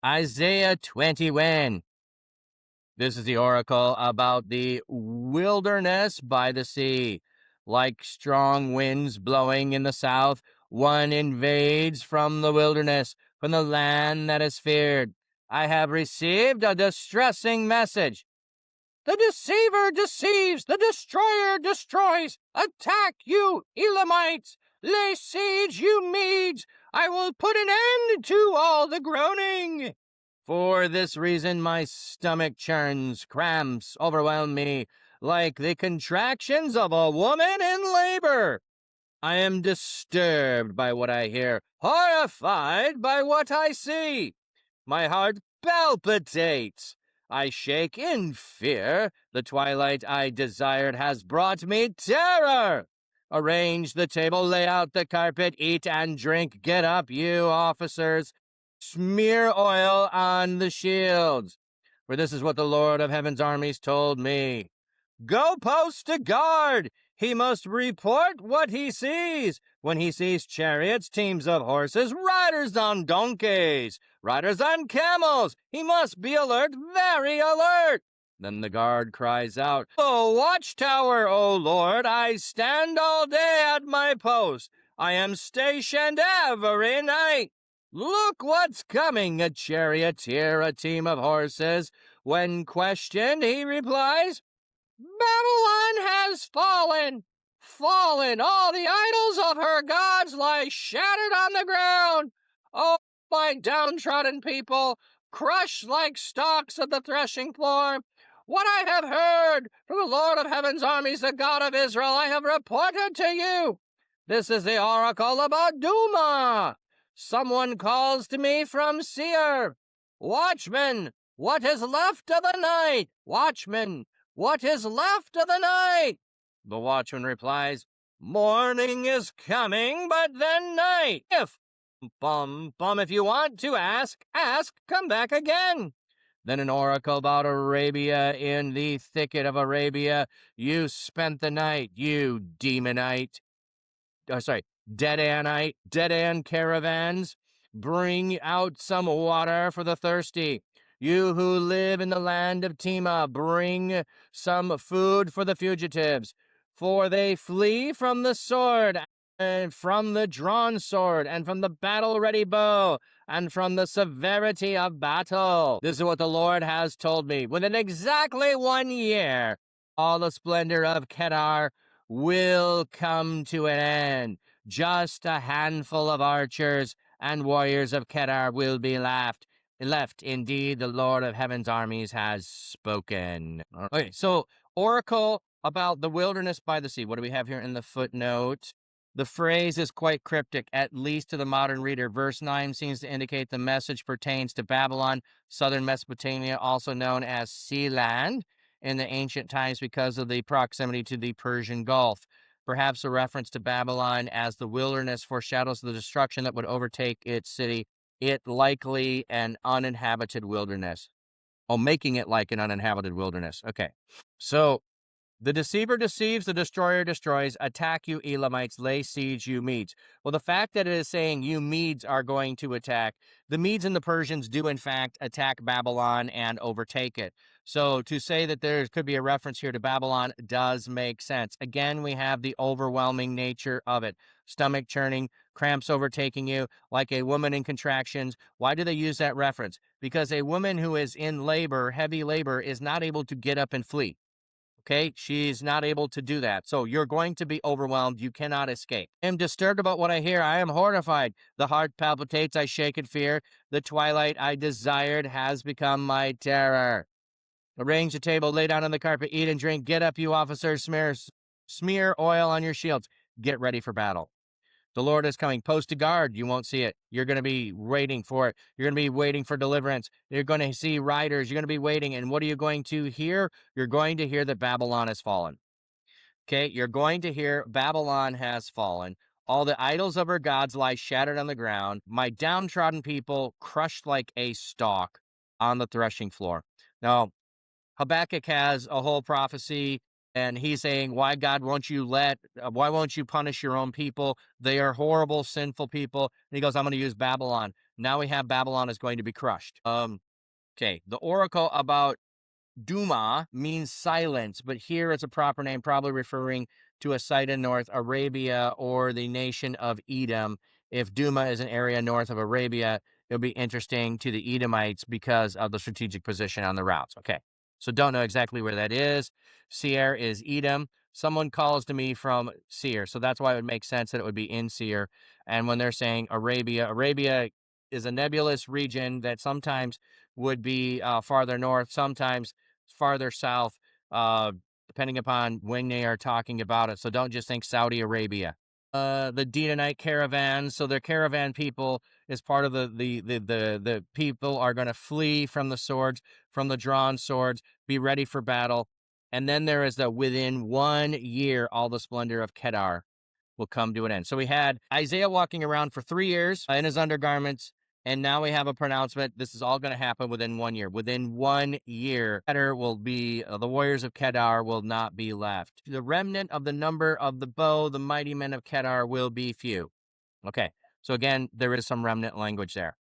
Isaiah 21. This is the oracle about the wilderness by the sea. Like strong winds blowing in the south, one invades from the wilderness, from the land that is feared. I have received a distressing message. The deceiver deceives, the destroyer destroys. Attack, you Elamites! Lay siege, you Medes! I will put an end to all the groaning. For this reason my stomach churns, cramps overwhelm me, like the contractions of a woman in labor. I am disturbed by what I hear, horrified by what I see. My heart palpitates. I shake in fear. The twilight I desired has brought me terror. Arrange the table, lay out the carpet, eat and drink. Get up, you officers. Smear oil on the shields. For this is what the Lord of Heaven's armies told me. Go post a guard. He must report what he sees. When he sees chariots, teams of horses, riders on donkeys, riders on camels, he must be alert, very alert. Then the guard cries out, "O watchtower, O Lord, I stand all day at my post. I am stationed every night. Look what's coming, a charioteer, a team of horses." When questioned, he replies, "Babylon has fallen. Fallen. All the idols of her gods lie shattered on the ground. Oh, my downtrodden people, crushed like stalks of the threshing floor. What I have heard from the Lord of Heaven's armies, the God of Israel, I have reported to you. This is the oracle about Duma. Someone calls to me from Seir. Watchman, what is left of the night? Watchman, what is left of the night? The watchman replies, morning is coming, but then night. If you want to ask, come back again. Then an oracle about Arabia. In the thicket of Arabia, you spent the night, you demonite. Dedan caravans. Bring out some water for the thirsty. You who live in the land of Tema, bring some food for the fugitives, for they flee from the sword, and from the drawn sword, and from the battle-ready bow, and from the severity of battle. This is what the Lord has told me. Within exactly 1 year, all the splendor of Kedar will come to an end. Just a handful of archers and warriors of Kedar will be left. Indeed, the Lord of Heaven's armies has spoken. Okay, so oracle about the wilderness by the sea. What do we have here in the footnote? The phrase is quite cryptic, at least to the modern reader. Verse 9 seems to indicate the message pertains to Babylon, southern Mesopotamia, also known as Sealand in the ancient times because of the proximity to the Persian Gulf. Perhaps a reference to Babylon as the wilderness foreshadows the destruction that would overtake its city, it likely an uninhabited wilderness. Oh, making it like an uninhabited wilderness. Okay. So the deceiver deceives, the destroyer destroys. Attack, you Elamites. Lay siege, you Medes. Well, the fact that it is saying you Medes are going to attack, the Medes and the Persians do, in fact, attack Babylon and overtake it. So to say that there could be a reference here to Babylon does make sense. Again, we have the overwhelming nature of it. Stomach churning, cramps overtaking you, like a woman in contractions. Why do they use that reference? Because a woman who is in labor, heavy labor, is not able to get up and flee. Okay, she's not able to do that. So you're going to be overwhelmed. You cannot escape. I am disturbed about what I hear. I am horrified. The heart palpitates. I shake in fear. The twilight I desired has become my terror. Arrange the table, lay down on the carpet, eat and drink. Get up, you officers. Smear oil on your shields. Get ready for battle. The Lord is coming. Post a guard. You won't see it. You're going to be waiting for it. You're going to be waiting for deliverance. You're going to see riders. You're going to be waiting. And what are you going to hear? You're going to hear that Babylon has fallen. Okay? You're going to hear Babylon has fallen. All the idols of her gods lie shattered on the ground. My downtrodden people crushed like a stalk on the threshing floor. Now, Habakkuk has a whole prophecy, and he's saying, why won't you punish your own people? They are horrible, sinful people. And he goes, I'm going to use Babylon. Now we have Babylon is going to be crushed. Okay, the oracle about Duma means silence, but here it's a proper name, probably referring to a site in North Arabia or the nation of Edom. If Duma is an area north of Arabia, it'll be interesting to the Edomites because of the strategic position on the routes. Okay, so don't know exactly where that is. Seir is Edom. Someone calls to me from Seir, so that's why it would make sense that it would be in Seir. And when they're saying Arabia, Arabia is a nebulous region that sometimes would be farther north, sometimes farther south, depending upon when they are talking about it. So don't just think Saudi Arabia. The Dedonite caravans. So their caravan people is part of the people are going to flee from the swords, from the drawn swords, be ready for battle. And then there is the within 1 year, all the splendor of Kedar will come to an end. So we had Isaiah walking around for 3 years in his undergarments, and now we have a pronouncement. This is all going to happen within 1 year. Within 1 year, Kedar will be, the warriors of Kedar will not be left. The remnant of the number of the bow, the mighty men of Kedar will be few. Okay, so again, there is some remnant language there.